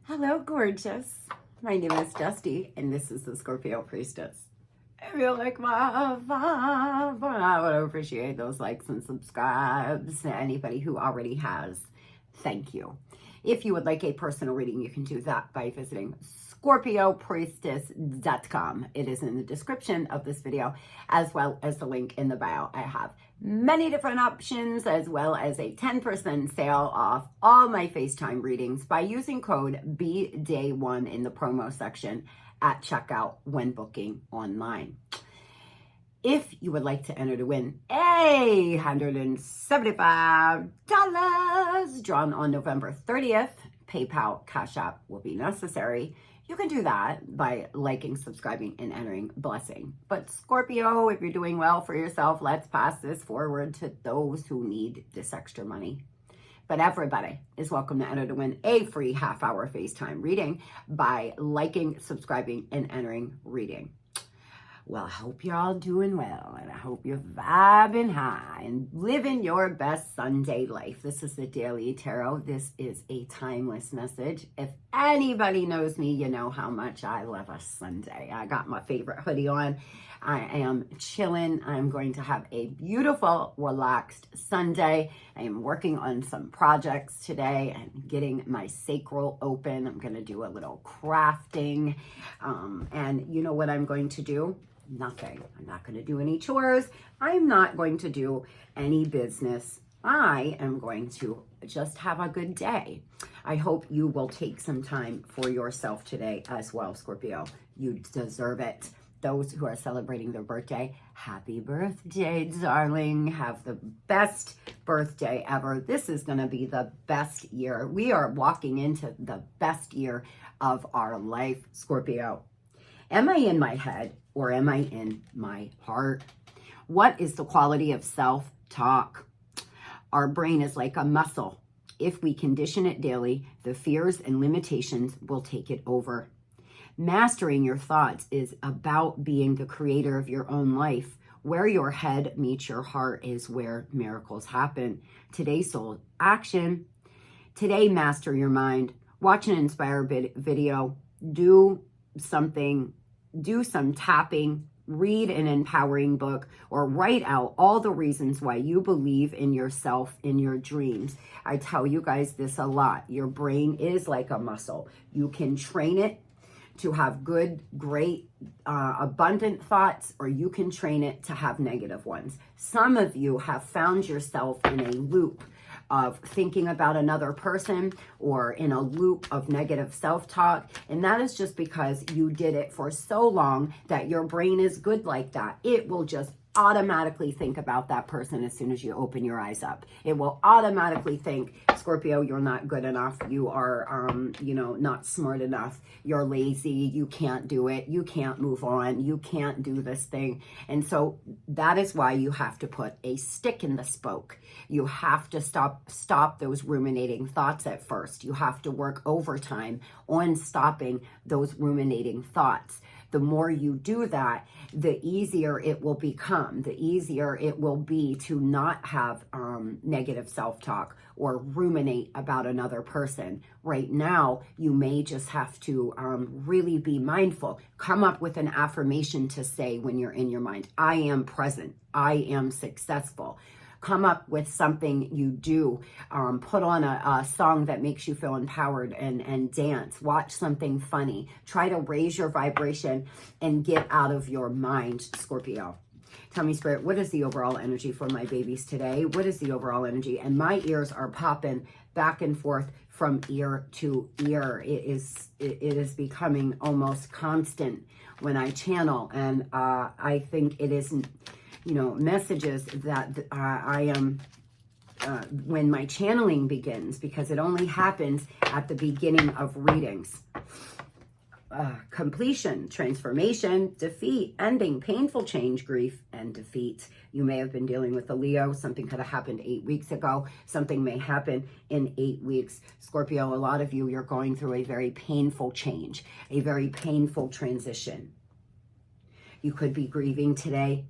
Hello, gorgeous. My name is Dusty, and this is the Scorpio Priestess. If you like my vibe, I would appreciate those likes and subscribes. Anybody who already has, thank you. If you would like a personal reading, you can do that by visiting Scorpiopriestess.com. It is in the description of this video, as well as the link in the bio. I have many different options, as well as a 10% sale off all my FaceTime readings by using code BDAY1 in the promo section at checkout when booking online. If you would like to enter to win $175 drawn on November 30th, PayPal, Cash App will be necessary. You can do that by liking, subscribing, and entering blessing. But Scorpio, if you're doing well for yourself, let's pass this forward to those who need this extra money. But everybody is welcome to enter to win a free half-hour FaceTime reading by liking, subscribing, and entering reading. Well, I hope you're all doing well, and I hope you're vibing high and living your best Sunday life. This is the Daily Tarot. This is a timeless message. If anybody knows me, you know how much I love a Sunday. I got my favorite hoodie on. I am chilling. I'm going to have a beautiful, relaxed Sunday. I am working on some projects today and getting my sacral open. I'm going to do a little crafting. And you know what I'm going to do? Nothing. I'm not going to do any chores. I'm not going to do any business. I am going to just have a good day. I hope you will take some time for yourself today as well, Scorpio. You deserve it. Those who are celebrating their birthday, happy birthday, darling. Have the best birthday ever. This is going to be the best year. We are walking into the best year of our life, Scorpio. Am I in my head or am I in my heart? What is the quality of self-talk? Our brain is like a muscle. If we condition it daily, the fears and limitations will take it over. Mastering your thoughts is about being the creator of your own life. Where your head meets your heart is where miracles happen. Today's soul action. Today, master your mind. Watch an inspired video. Do something. Do some tapping, read an empowering book, or write out all the reasons why you believe in yourself, in your dreams. I tell you guys this a lot. Your brain is like a muscle. You can train it to have good, great, abundant thoughts, or you can train it to have negative ones. Some of you have found yourself in a loop of thinking about another person or in a loop of negative self-talk. And that is just because you did it for so long that your brain is good like that. It will just automatically think about that person as soon as you open your eyes up. It will automatically think, Scorpio, you're not good enough. You are, not smart enough. You're lazy. You can't do it. You can't move on. You can't do this thing. And so that is why you have to put a stick in the spoke. You have to stop those ruminating thoughts at first. You have to work overtime on stopping those ruminating thoughts. The more you do that, the easier it will become, the easier it will be to not have negative self-talk or ruminate about another person. Right now, you may just have to really be mindful. Come up with an affirmation to say when you're in your mind. I am present. I am successful. Come up with something you do. Put on a song that makes you feel empowered and dance. Watch something funny. Try to raise your vibration and get out of your mind, Scorpio. Tell me, Spirit, what is the overall energy for my babies today? What is the overall energy? And my ears are popping back and forth from ear to ear. It is becoming almost constant when I channel. And I think it isn't, messages that I am, when my channeling begins, because it only happens at the beginning of readings. Completion, transformation, defeat, ending, painful change, grief, and defeat. You may have been dealing with a Leo. Something could have happened 8 weeks ago. Something may happen in 8 weeks. Scorpio, a lot of you, you're going through a very painful change, a very painful transition. You could be grieving today,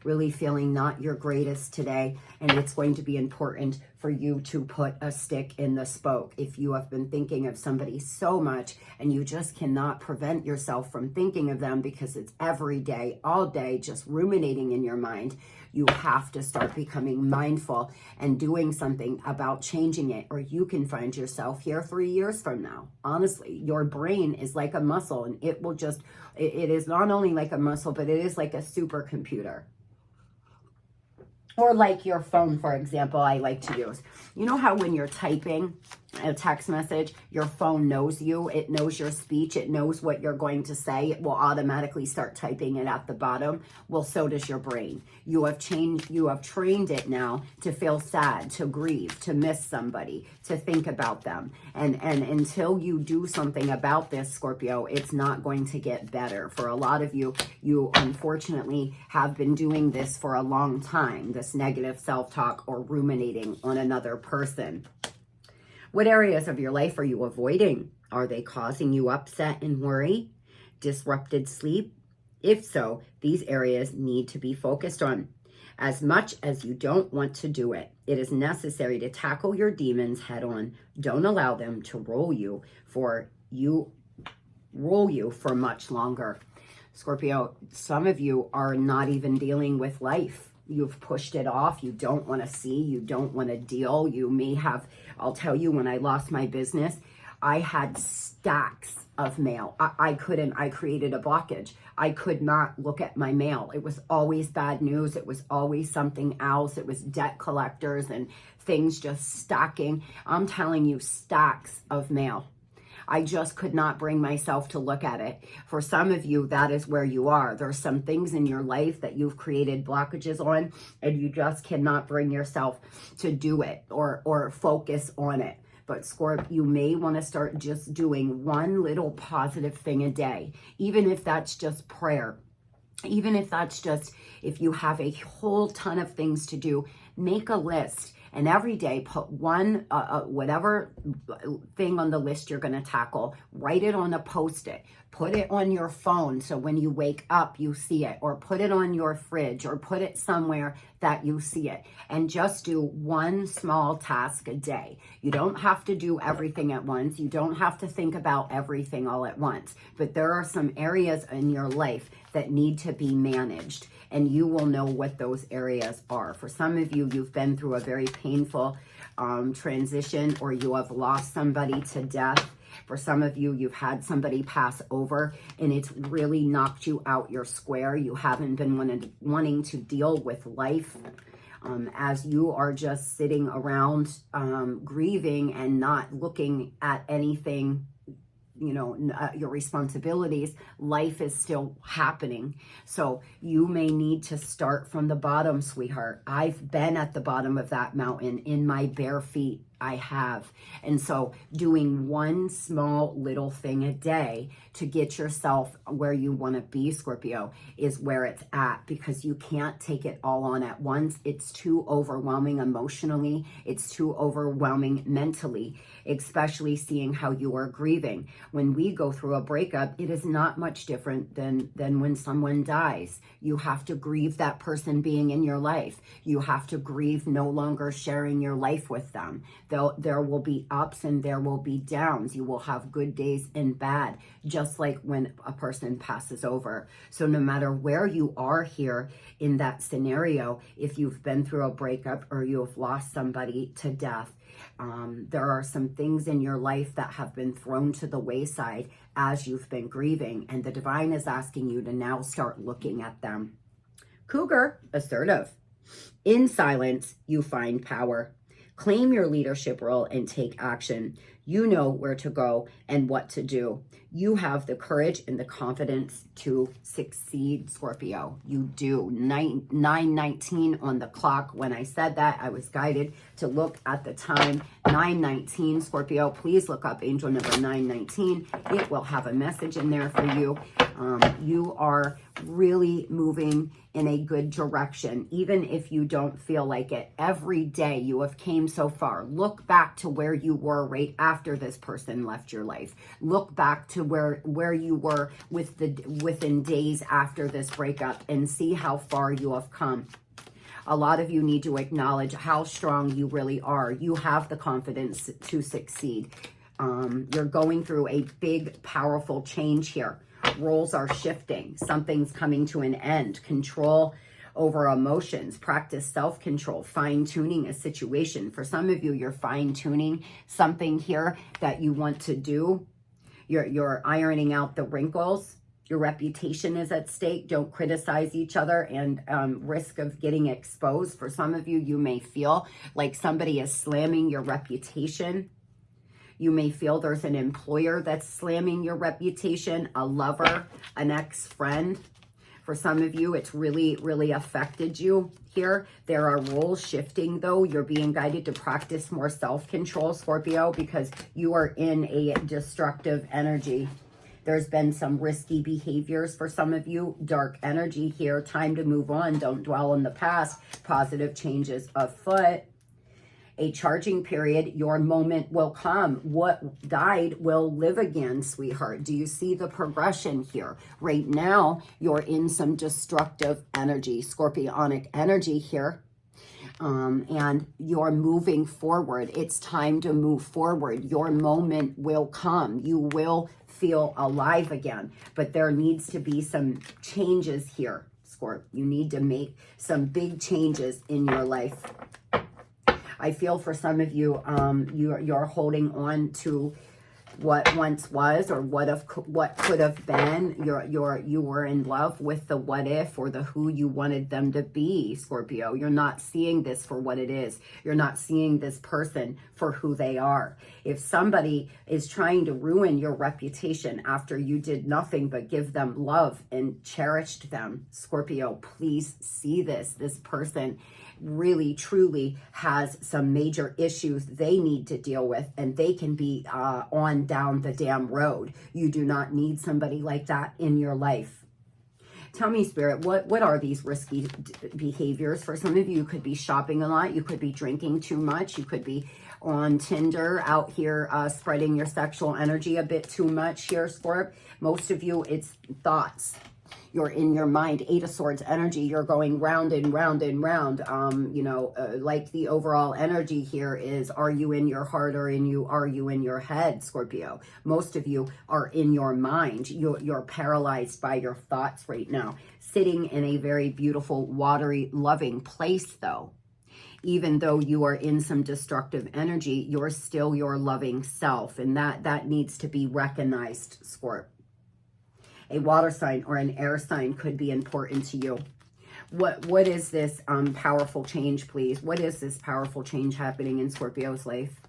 really feeling not your greatest today, and it's going to be important for you to put a stick in the spoke. If you have been thinking of somebody so much and you just cannot prevent yourself from thinking of them because it's every day, all day, just ruminating in your mind, you have to start becoming mindful and doing something about changing it, or you can find yourself here 3 years from now. Honestly, your brain is like a muscle, and it will just, it is not only like a muscle, but it is like a supercomputer. Or like your phone, for example, I like to use. You know how when you're typing a text message, your phone knows you, it knows your speech, it knows what you're going to say, it will automatically start typing it at the bottom. Well, so does your brain. You have trained it now to feel sad, to grieve, to miss somebody, to think about them. And until you do something about this, Scorpio, it's not going to get better. For a lot of you, you unfortunately have been doing this for a long time, this negative self-talk or ruminating on another person. What areas of your life are you avoiding? Are they causing you upset and worry? Disrupted sleep? If so, these areas need to be focused on. As much as you don't want to do it, it is necessary to tackle your demons head on. Don't allow them to rule you for much longer. Scorpio, some of you are not even dealing with life. You've pushed it off. You don't want to see. You don't want to deal. You may have, I'll tell you, when I lost my business, I had stacks of mail. I created a blockage. I could not look at my mail. It was always bad news. It was always something else. It was debt collectors and things just stacking. I'm telling you, stacks of mail. I just could not bring myself to look at it. For some of you, that is where you are. There's some things in your life that you've created blockages on, and you just cannot bring yourself to do it or focus on it. But Scorp, you may want to start just doing one little positive thing a day, even if that's just prayer. Even if that's just, if you have a whole ton of things to do, make a list. And every day, put one, whatever thing on the list you're going to tackle, write it on a Post-it, put it on your phone so when you wake up, you see it, or put it on your fridge, or put it somewhere that you see it. And just do one small task a day. You don't have to do everything at once. You don't have to think about everything all at once. But there are some areas in your life that need to be managed, and you will know what those areas are. For some of you, you've been through a very painful transition, or you have lost somebody to death. For some of you, you've had somebody pass over and it's really knocked you out your square. You haven't been wanting to deal with life as you are just sitting around grieving and not looking at anything, you know, your responsibilities. Life is still happening. So you may need to start from the bottom, sweetheart. I've been at the bottom of that mountain in my bare feet. I have. And so doing one small little thing a day to get yourself where you want to be, Scorpio, is where it's at, because you can't take it all on at once. It's too overwhelming emotionally. It's too overwhelming mentally, especially seeing how you are grieving. When we go through a breakup, it is not much different than when someone dies. You have to grieve that person being in your life. You have to grieve no longer sharing your life with them. There will be ups and there will be downs. You will have good days and bad, just like when a person passes over. So no matter where you are here in that scenario, if you've been through a breakup or you have lost somebody to death, there are some things in your life that have been thrown to the wayside as you've been grieving, and the divine is asking you to now start looking at them. Cougar, assertive. In silence, you find power. Claim your leadership role and take action. You know where to go and what to do. You have the courage and the confidence to succeed, Scorpio. You do. 9:19 on the clock. When I said that, I was guided to look at the time. 9:19, Scorpio. Please look up angel number 919. It will have a message in there for you. You are really moving in a good direction, even if you don't feel like it. Every day you have came so far. Look back to where you were right after this person left your life. Look back to where you were within days after this breakup and see how far you have come. A lot of you need to acknowledge how strong you really are. You have the confidence to succeed. You're going through a big, powerful change here. Roles are shifting. Something's coming to an end. Control over emotions. Practice self-control. Fine-tuning a situation. For some of you, you're fine-tuning something here that you want to do. You're ironing out the wrinkles. Your reputation is at stake. Don't criticize each other and risk of getting exposed. For some of you, you may feel like somebody is slamming your reputation. You may feel there's an employer that's slamming your reputation, a lover, an ex-friend. For some of you, it's really, really affected you here. There are roles shifting, though. You're being guided to practice more self-control, Scorpio, because you are in a destructive energy. There's been some risky behaviors for some of you. Dark energy here. Time to move on. Don't dwell on the past. Positive changes afoot. A charging period. Your moment will come. What died will live again, sweetheart. Do you see the progression here? Right now, you're in some destructive energy, scorpionic energy here. And you're moving forward. It's time to move forward. Your moment will come. You will feel alive again. But there needs to be some changes here, Scorp. You need to make some big changes in your life. I feel for some of you, you're holding on to what once was or what could have been. You were in love with the what if or the who you wanted them to be, Scorpio. You're not seeing this for what it is. You're not seeing this person for who they are. If somebody is trying to ruin your reputation after you did nothing but give them love and cherished them, Scorpio, please see this. This person really, truly has some major issues they need to deal with, and they can be on down the damn road. You do not need somebody like that in your life. Tell me, Spirit, what are these risky behaviors? For some of you, you could be shopping a lot. You could be drinking too much. You could be on Tinder out here spreading your sexual energy a bit too much here, Scorp. Most of you, it's thoughts. You're in your mind. Eight of Swords energy. You're going round and round and round. Like the overall energy here is, are you in your heart or are you in your head, Scorpio? Most of you are in your mind. You're paralyzed by your thoughts right now. Sitting in a very beautiful, watery, loving place, though. Even though you are in some destructive energy, you're still your loving self. And that needs to be recognized, Scorp. A water sign or an air sign could be important to you. What is this powerful change, please? What is this powerful change happening in Scorpio's life?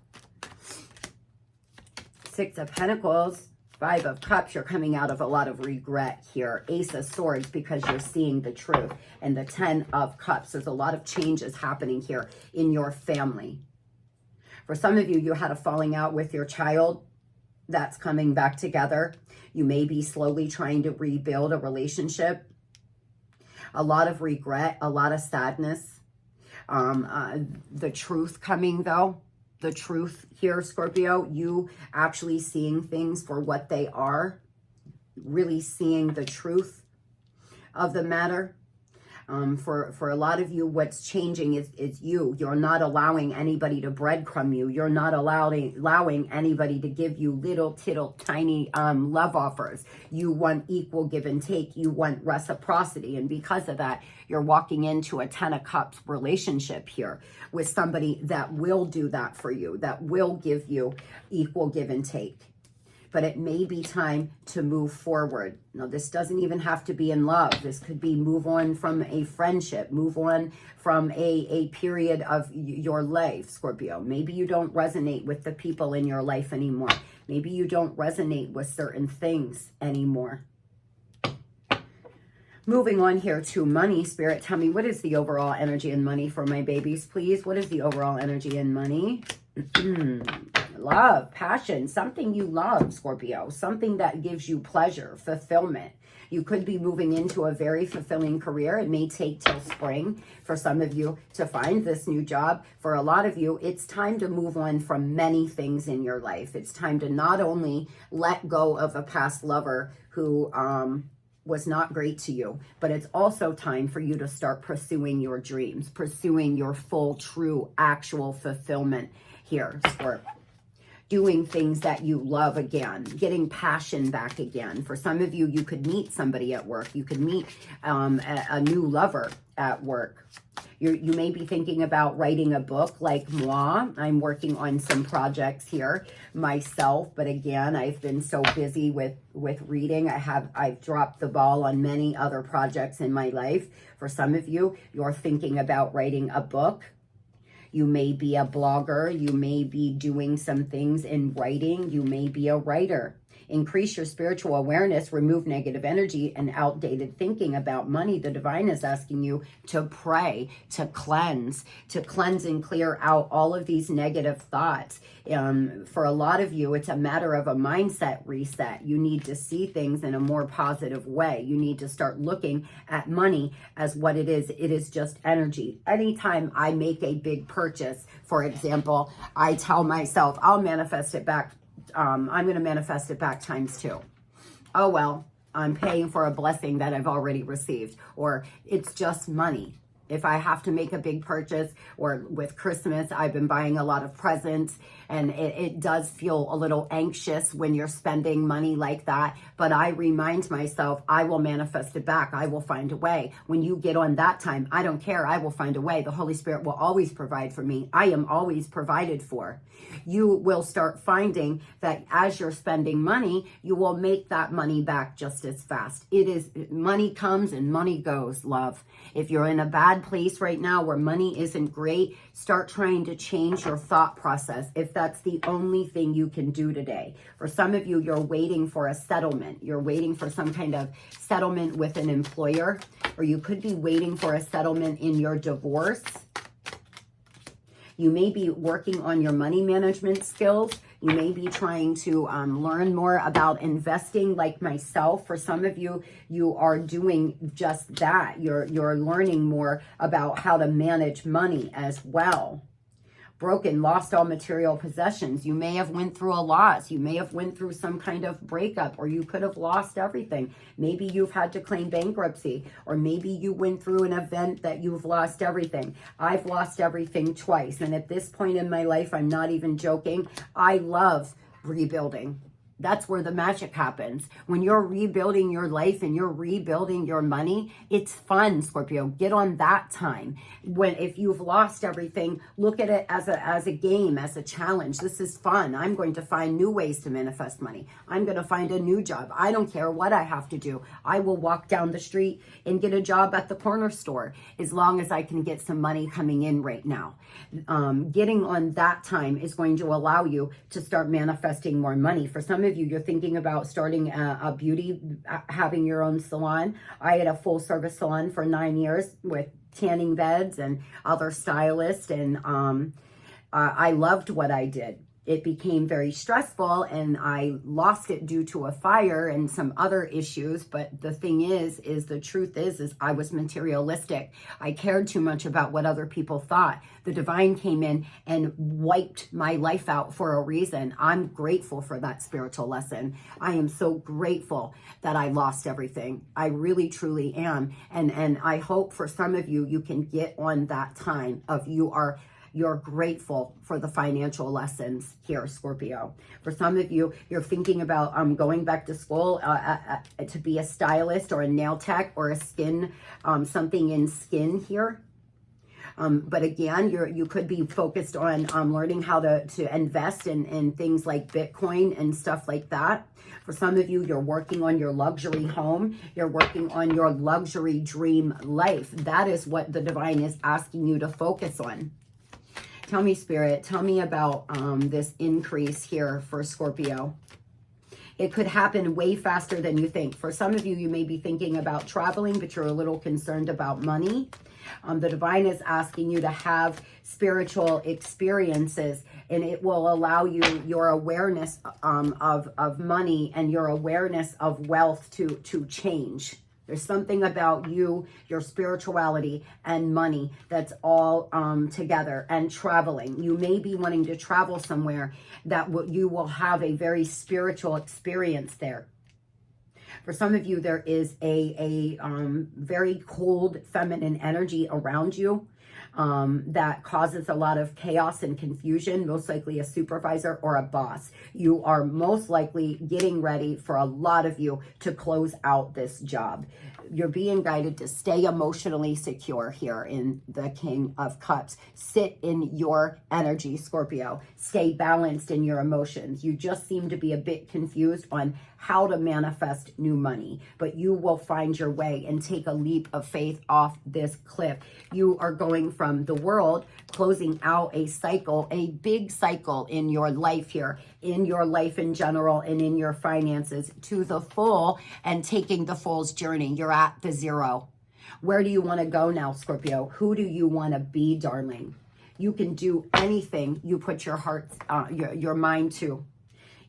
Six of Pentacles, Five of Cups. You're coming out of a lot of regret here. Ace of Swords, because you're seeing the truth. And the Ten of Cups. There's a lot of changes happening here in your family. For some of you, you had a falling out with your child. That's coming back together. You may be slowly trying to rebuild a relationship. A lot of regret, a lot of sadness. The truth coming, though. The truth here, Scorpio. You actually seeing things for what they are. Really seeing the truth of the matter. For a lot of you, what's changing is you. You're not allowing anybody to breadcrumb you. You're not allowing anybody to give you little tittle tiny love offers. You want equal give and take. You want reciprocity. And because of that, you're walking into a Ten of Cups relationship here with somebody that will do that for you, that will give you equal give and take. But it may be time to move forward. Now, this doesn't even have to be in love. This could be move on from a friendship, move on from a period of your life, Scorpio. Maybe you don't resonate with the people in your life anymore. Maybe you don't resonate with certain things anymore. Moving on here to money, Spirit, tell me, what is the overall energy and money for my babies, please? What is the overall energy and money? love, passion, something you love, Scorpio, something that gives you pleasure, fulfillment. You could be moving into a very fulfilling career. It may take till spring for some of you to find this new job. For a lot of you, it's time to move on from many things in your life. It's time to not only let go of a past lover who was not great to you, but it's also time for you to start pursuing your dreams, pursuing your full, true, actual fulfillment here, Scorp. Doing things that you love again, getting passion back again. For some of you, you could meet somebody at work. You could meet a new lover at work. You may be thinking about writing a book like moi. I'm working on some projects here myself, but again, I've been so busy with reading. I've dropped the ball on many other projects in my life. For some of you, you're thinking about writing a book. You may be a blogger. You may be doing some things in writing. You may be a writer. Increase your spiritual awareness, remove negative energy and outdated thinking about money. The divine is asking you to pray, to cleanse and clear out all of these negative thoughts. For a lot of you, it's a matter of a mindset reset. You need to see things in a more positive way. You need to start looking at money as what it is. It is just energy. Anytime I make a big purchase, for example, I tell myself, I'll manifest it back. I'm going to manifest it back ×2. Oh, well, I'm paying for a blessing that I've already received, or it's just money. If I have to make a big purchase, or with Christmas, I've been buying a lot of presents, and it does feel a little anxious when you're spending money like that. But I remind myself, I will manifest it back. I will find a way. When you get on that time, I don't care. I will find a way. The Holy Spirit will always provide for me. I am always provided for. You will start finding that as you're spending money, you will make that money back just as fast. It is, money comes and money goes, love. If you're in a bad place right now where money isn't great, start trying to change your thought process if that's the only thing you can do today. For some of you, you're waiting for a settlement. You're waiting for some kind of settlement with an employer, or you could be waiting for a settlement in your divorce. You may be working on your money management skills. You may be trying to learn more about investing like myself. For some of you, you are doing just that. You're learning more about how to manage money as well. Broken, lost all material possessions. You may have went through a loss. You may have went through some kind of breakup, or you could have lost everything. Maybe you've had to claim bankruptcy, or maybe you went through an event that you've lost everything. I've lost everything twice. And at this point in my life, I'm not even joking. I love rebuilding. That's where the magic happens. When you're rebuilding your life and you're rebuilding your money, it's fun, Scorpio. Get on that time. If you've lost everything, look at it as a game, as a challenge. This is fun. I'm going to find new ways to manifest money. I'm going to find a new job. I don't care what I have to do. I will walk down the street and get a job at the corner store as long as I can get some money coming in right now. Getting on that time is going to allow you to start manifesting more money. For some of you, you're thinking about starting a beauty, having your own salon. I had a full service salon for 9 years with tanning beds and other stylists, and I loved what I did. It became very stressful, and I lost it due to a fire and some other issues. But the thing is the truth is I was materialistic. I cared too much about what other people thought. The divine came in and wiped my life out for a reason. I'm grateful for that spiritual lesson. I am so grateful that I lost everything. I really, truly am. And I hope for some of you, you can get on that time of you're grateful for the financial lessons here, Scorpio. For some of you, you're thinking about going back to school to be a stylist or a nail tech or a skin, something in skin here. But again, you could be focused on learning how to invest in things like Bitcoin and stuff like that. For some of you, you're working on your luxury home. You're working on your luxury dream life. That is what the divine is asking you to focus on. Tell me, Spirit, tell me about this increase here for Scorpio. It could happen way faster than you think. For some of you, you may be thinking about traveling, but you're a little concerned about money. The divine is asking you to have spiritual experiences, and it will allow you your awareness of money and your awareness of wealth to change. There's something about you, your spirituality, and money that's all together, and traveling. You may be wanting to travel somewhere that you will have a very spiritual experience there. For some of you, there is a very cold feminine energy around you that causes a lot of chaos and confusion, most likely a supervisor or a boss. You are most likely getting ready, for a lot of you, to close out this job. You're being guided to stay emotionally secure here in the King of Cups. Sit in your energy, Scorpio. Stay balanced in your emotions. You just seem to be a bit confused on how to manifest new money, but you will find your way and take a leap of faith off this cliff. You are going from the world, closing out a cycle, a big cycle in your life here, in your life in general and in your finances, to the full, and taking the fool's journey. You're at the zero. Where do you want to go now, Scorpio? Who do you want to be, darling? You can do anything you put your heart, your mind to.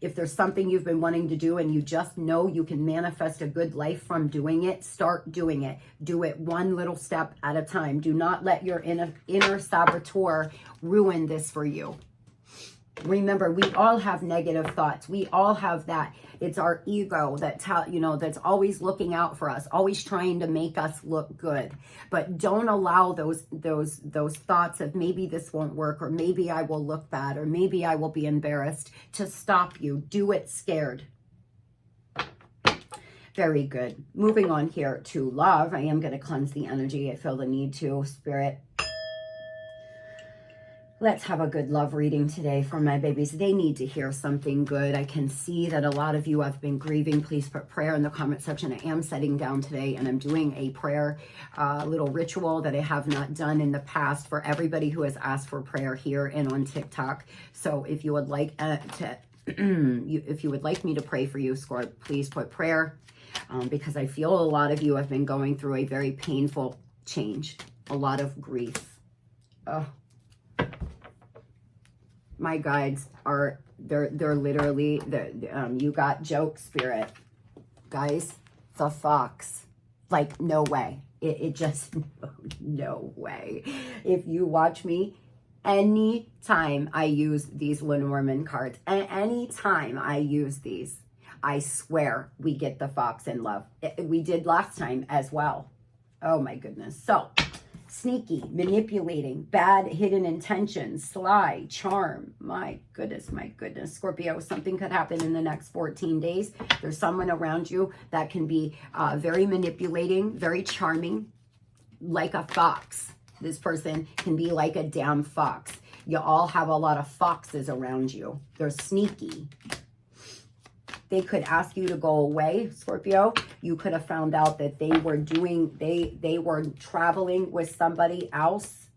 If there's something you've been wanting to do and you just know you can manifest a good life from doing it, start doing it. Do it one little step at a time. Do not let your inner saboteur ruin this for you. Remember, we all have negative thoughts. We all have that. It's our ego that that's always looking out for us, always trying to make us look good. But don't allow those thoughts of maybe this won't work, or maybe I will look bad, or maybe I will be embarrassed, to stop you. Do it scared. Very good. Moving on here to love. I am going to cleanse the energy. I feel the need to, Spirit. Let's have a good love reading today for my babies. They need to hear something good. I can see that a lot of you have been grieving. Please put prayer in the comment section. I am setting down today, and I'm doing a prayer little ritual that I have not done in the past for everybody who has asked for prayer here and on TikTok. So if you would like if you would like me to pray for you, Scorp, please put prayer, because I feel a lot of you have been going through a very painful change, a lot of grief. Oh. My guides are, they're literally, you got joke, Spirit. Guys, the fox, like, no way. It just, no way. If you watch me, anytime I use these Lenormand cards, anytime I use these, I swear we get the fox in love. We did last time as well. Oh my goodness. So, sneaky, manipulating, bad hidden intentions, sly, charm. My goodness, Scorpio, something could happen in the next 14 days. There's someone around you that can be very manipulating, very charming, like a fox. This person can be like a damn fox. You all have a lot of foxes around you. They're sneaky. They could ask you to go away, Scorpio. You could have found out that they were traveling with somebody else.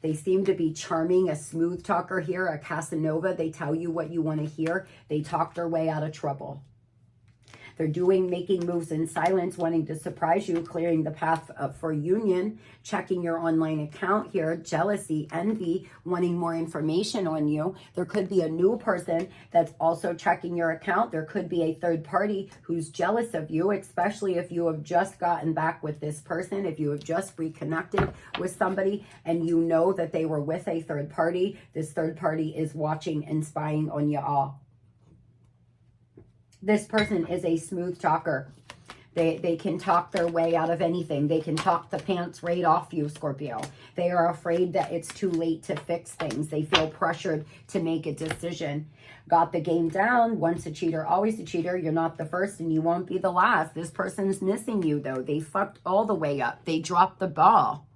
They seem to be charming, a smooth talker here, a Casanova. They tell you what you want to hear. They talk their way out of trouble. They're making moves in silence, wanting to surprise you, clearing the path for union, checking your online account here, jealousy, envy, wanting more information on you. There could be a new person that's also checking your account. There could be a third party who's jealous of you, especially if you have just gotten back with this person, if you have just reconnected with somebody and you know that they were with a third party. This third party is watching and spying on you all. This person is a smooth talker. They can talk their way out of anything. They can talk the pants right off you, Scorpio. They are afraid that it's too late to fix things. They feel pressured to make a decision. Got the game down. Once a cheater, always a cheater. You're not the first and you won't be the last. This person's missing you, though. They fucked all the way up. They dropped the ball.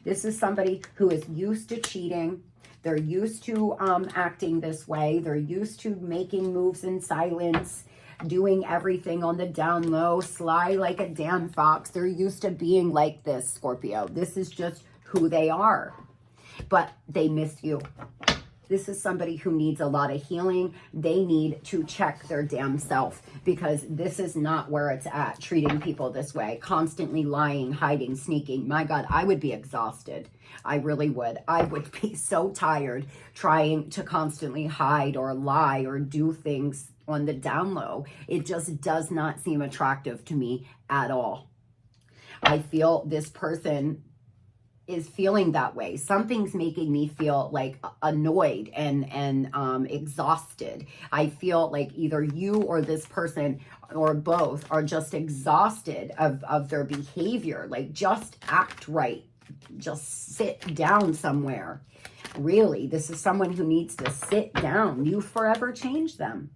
This is somebody who is used to cheating. They're used to acting this way. They're used to making moves in silence, doing everything on the down low, sly like a damn fox. They're used to being like this, Scorpio. This is just who they are. But they miss you. This is somebody who needs a lot of healing. They need to check their damn self, because this is not where it's at, treating people this way, constantly lying, hiding, sneaking. My God, I would be exhausted. I really would. I would be so tired trying to constantly hide or lie or do things on the down low. It just does not seem attractive to me at all. I feel this person is feeling that way. Something's making me feel like annoyed and exhausted. I feel like either you or this person or both are just exhausted of their behavior. Like, just act right. Just sit down somewhere. Really, this is someone who needs to sit down. You forever changed them.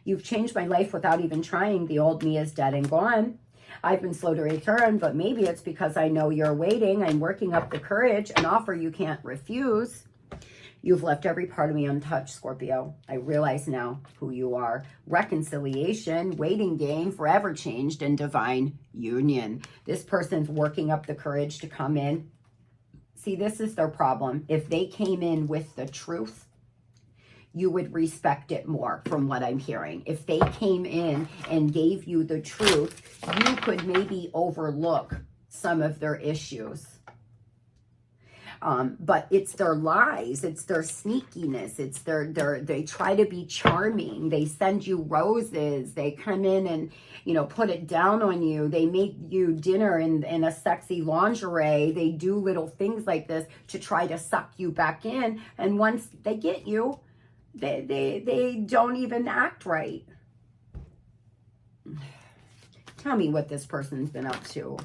You've changed my life without even trying. The old me is dead and gone. I've been slow to return, but maybe it's because I know you're waiting. I'm working up the courage, an offer you can't refuse. You've left every part of me untouched, Scorpio. I realize now who you are. Reconciliation, waiting game, forever changed, and divine union. This person's working up the courage to come in. See, this is their problem. If they came in with the truth, you would respect it more, from what I'm hearing. If they came in and gave you the truth, you could maybe overlook some of their issues. But it's their lies, it's their sneakiness, it's they try to be charming, they send you roses, they come in and, you know, put it down on you, they make you dinner in a sexy lingerie, they do little things like this to try to suck you back in, and once they get you, they don't even act right. Tell me what this person's been up to.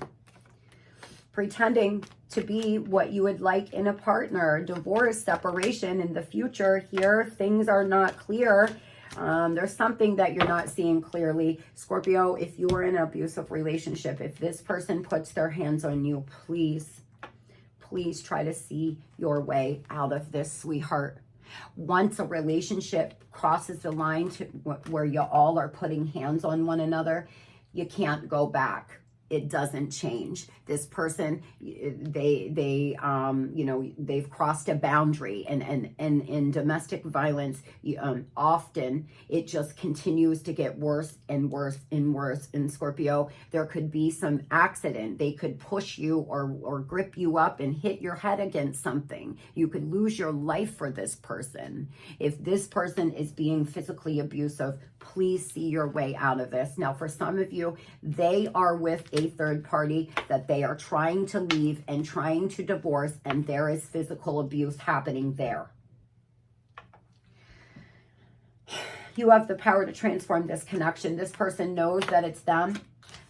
Pretending to be what you would like in a partner. Divorce, separation in the future here. Things are not clear. There's something that you're not seeing clearly. Scorpio, if you are in an abusive relationship, if this person puts their hands on you, please, please try to see your way out of this, sweetheart. Once a relationship crosses the line to where you all are putting hands on one another, you can't go back. It doesn't change. This person, you know, they've crossed a boundary, and in domestic violence, often it just continues to get worse and worse and worse. In Scorpio, there could be some accident. They could push you or grip you up and hit your head against something. You could lose your life for this person. If this person is being physically abusive, please see your way out of this. Now, for some of you, they are with a third party that they are trying to leave and trying to divorce, and there is physical abuse happening there. You have the power to transform this connection. This person knows that it's them.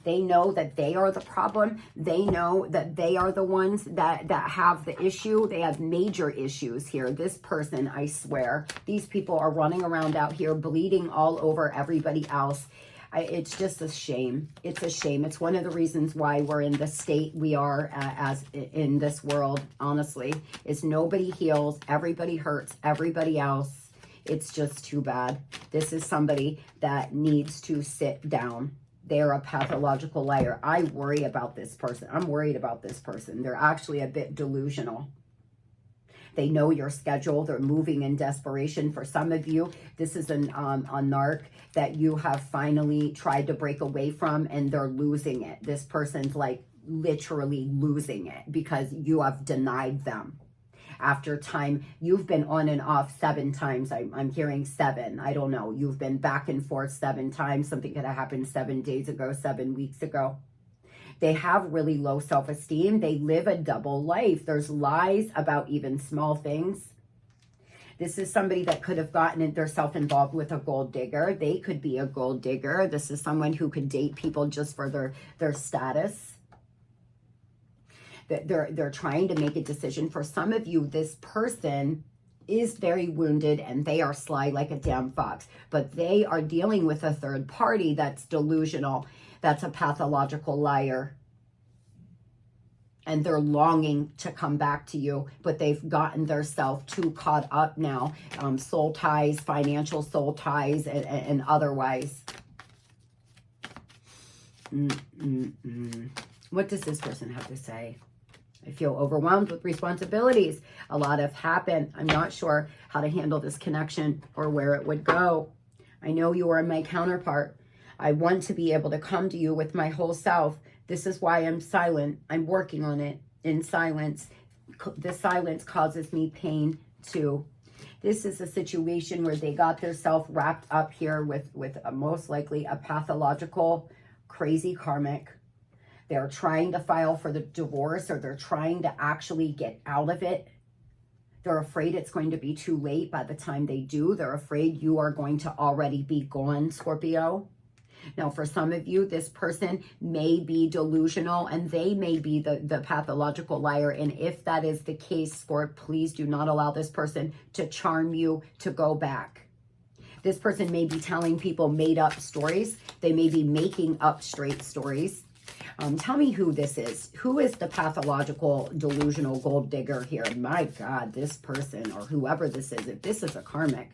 They know that they are the problem. They know that they are the ones that have the issue. They have major issues here. This person, I swear, these people are running around out here bleeding all over everybody else. It's just a shame. It's a shame. It's one of the reasons why we're in the state we are as in this world, honestly, is nobody heals. Everybody hurts everybody else. It's just too bad. This is somebody that needs to sit down. They're a pathological liar. I worry about this person. I'm worried about this person. They're actually a bit delusional. They know your schedule. They're moving in desperation. For some of you, this is a narc that you have finally tried to break away from, and they're losing it. This person's like literally losing it because you have denied them. After time, you've been on and off 7 times. I'm hearing 7. I don't know. You've been back and forth 7 times. Something could have happened 7 days ago, 7 weeks ago. They have really low self-esteem. They live a double life. There's lies about even small things. This is somebody that could have gotten themselves involved with a gold digger. They could be a gold digger. This is someone who could date people just for their status. They're trying to make a decision. For some of you, this person is very wounded and they are sly like a damn fox, but they are dealing with a third party that's delusional, that's a pathological liar, and they're longing to come back to you, but they've gotten themselves too caught up now, soul ties, financial soul ties, and otherwise. What does this person have to say? I feel overwhelmed with responsibilities. A lot have happened. I'm not sure how to handle this connection or where it would go. I know you are my counterpart. I want to be able to come to you with my whole self. This is why I'm silent. I'm working on it in silence. The silence causes me pain too. This is a situation where they got themselves wrapped up here with most likely a pathological, crazy karmic. They're trying to file for the divorce, or they're trying to actually get out of it. They're afraid it's going to be too late by the time they do. They're afraid you are going to already be gone, Scorpio. Now, for some of you, this person may be delusional and they may be the pathological liar. And if that is the case, Scorp, please do not allow this person to charm you to go back. This person may be telling people made up stories. They may be making up straight stories. Tell me who this is. Who is the pathological, delusional gold digger here? My God, this person or whoever this is, if this is a karmic.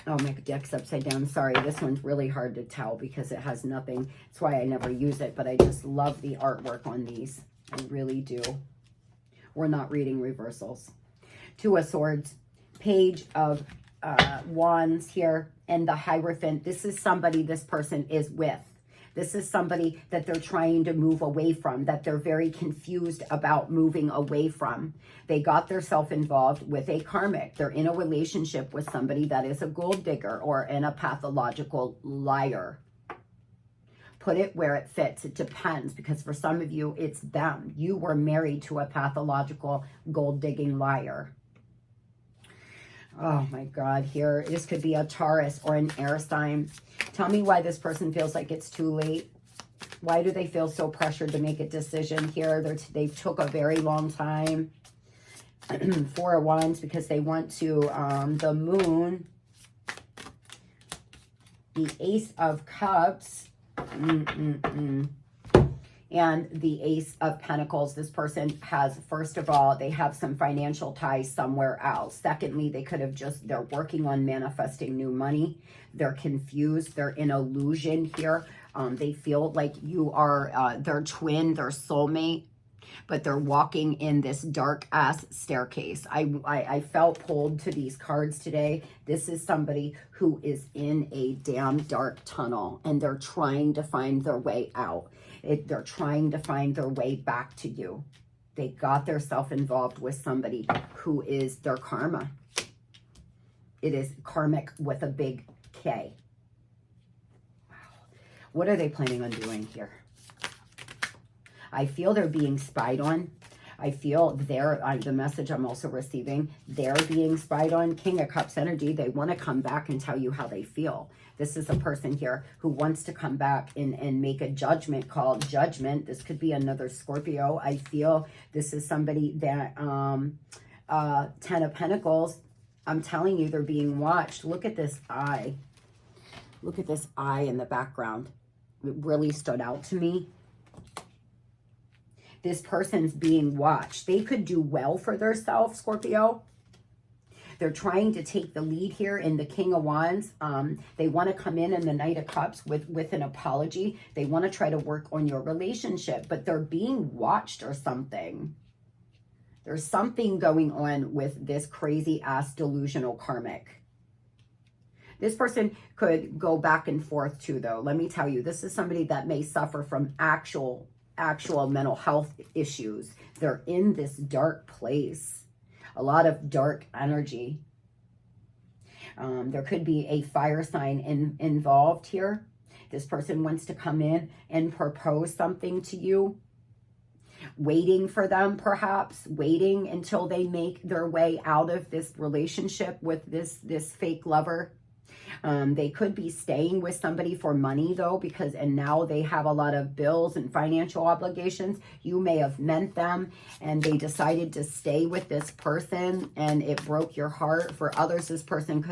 Oh, my deck's upside down. Sorry, this one's really hard to tell because it has nothing. That's why I never use it, but I just love the artwork on these. I really do. We're not reading reversals. Two of Swords, Page of Wands here, and the Hierophant. This is somebody this person is with. This is somebody that they're trying to move away from, that they're very confused about moving away from. They got themselves involved with a karmic. They're in a relationship with somebody that is a gold digger or in a pathological liar. Put it where it fits. It depends, because for some of you, it's them. You were married to a pathological gold digging liar. Oh my God, here, this could be a Taurus or an air sign. Tell me why this person feels like it's too late. Why do they feel so pressured to make a decision here? They took a very long time. Four of Wands, because they want to, the Moon, the Ace of Cups, and the Ace of Pentacles. This person has, first of all, they have some financial ties somewhere else. Secondly, they could have they're working on manifesting new money. They're confused. They're in illusion here. They feel like you are their twin, their soulmate, but they're walking in this dark ass staircase. I felt pulled to these cards today. This is somebody who is in a damn dark tunnel and they're trying to find their way out. They're trying to find their way back to you. They got themselves involved with somebody who is their karma. It is karmic with a big K. Wow. What are they planning on doing here? I feel they're being spied on. I feel the message I'm also receiving, they're being spied on. King of Cups energy. They want to come back and tell you how they feel. This is a person here who wants to come back and make a judgment call. Judgment. This could be another Scorpio. I feel this is somebody that, Ten of Pentacles, I'm telling you, they're being watched. Look at this eye. Look at this eye in the background. It really stood out to me. This person's being watched. They could do well for themselves, Scorpio. They're trying to take the lead here in the King of Wands. They want to come in the Knight of Cups with an apology. They want to try to work on your relationship, but they're being watched or something. There's something going on with this crazy ass delusional karmic. This person could go back and forth too, though. Let me tell you, this is somebody that may suffer from actual mental health issues. They're in this dark place. A lot of dark energy. There could be a fire sign involved here. This person wants to come in and propose something to you. Waiting for them, perhaps. Waiting until they make their way out of this relationship with this fake lover. They could be staying with somebody for money, though, and now they have a lot of bills and financial obligations. You may have meant them and they decided to stay with this person and it broke your heart. For others, this person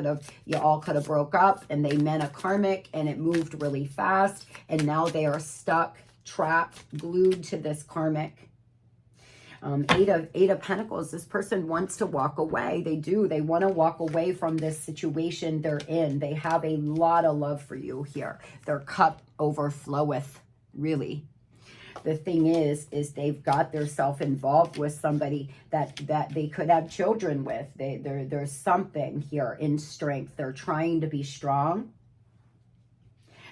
you all could have broke up and they meant a karmic and it moved really fast. And now they are stuck, trapped, glued to this karmic. Eight of Pentacles, this person wants to walk away. They do. They want to walk away from this situation they're in. They have a lot of love for you here. Their cup overfloweth, really. The thing is they've got themselves involved with somebody that they could have children with. There's something here in strength. They're trying to be strong.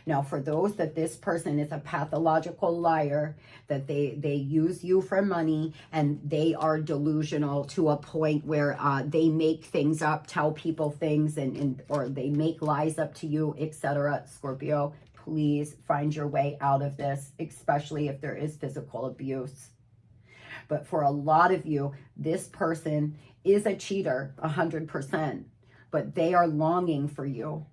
Now, for those that this person is a pathological liar, that they use you for money, and they are delusional to a point where they make things up, tell people things, or they make lies up to you, etc. Scorpio, please find your way out of this, especially if there is physical abuse. But for a lot of you, this person is a cheater, 100%, but they are longing for you.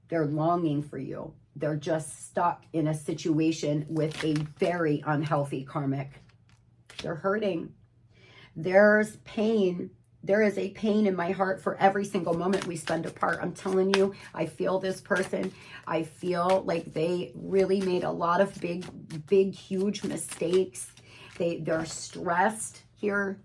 They're longing for you. They're just stuck in a situation with a very unhealthy karmic. They're hurting. There's pain. There is a pain in my heart for every single moment we spend apart. I'm telling you, I feel this person. I feel like they really made a lot of big, huge mistakes. They're stressed here.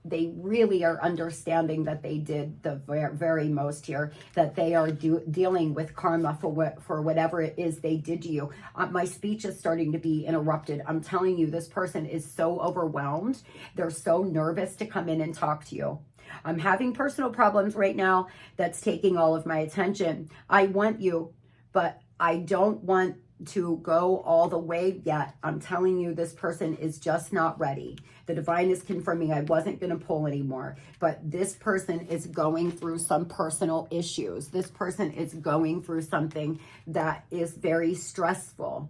They really are understanding that they did the very most here, that they are dealing with karma for whatever it is they did to you. My speech is starting to be interrupted. I'm telling you, this person is so overwhelmed. They're so nervous to come in and talk to you. I'm having personal problems right now that's taking all of my attention. I want you, but I don't want to go all the way yet. I'm telling you, this person is just not ready. The divine is confirming I wasn't going to pull anymore, but this person is going through some personal issues. This person is going through something that is very stressful.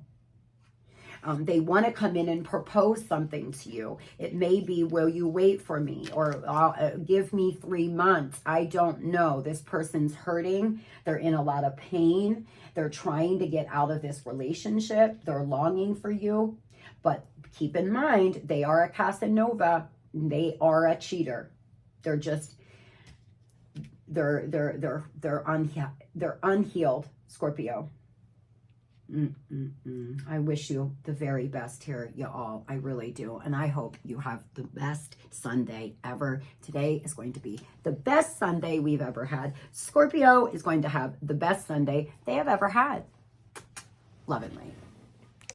They want to come in and propose something to you. It may be, will you wait for me? Or give me 3 months. I don't know. This person's hurting. They're in a lot of pain. They're trying to get out of this relationship. They're longing for you. But keep in mind, they are a Casanova. They are a cheater. They're just, they're unhealed, Scorpio. I wish you the very best here, you all. I really do. And I hope you have the best Sunday ever. Today is going to be the best Sunday we've ever had. Scorpio is going to have the best Sunday they have ever had. Love and light.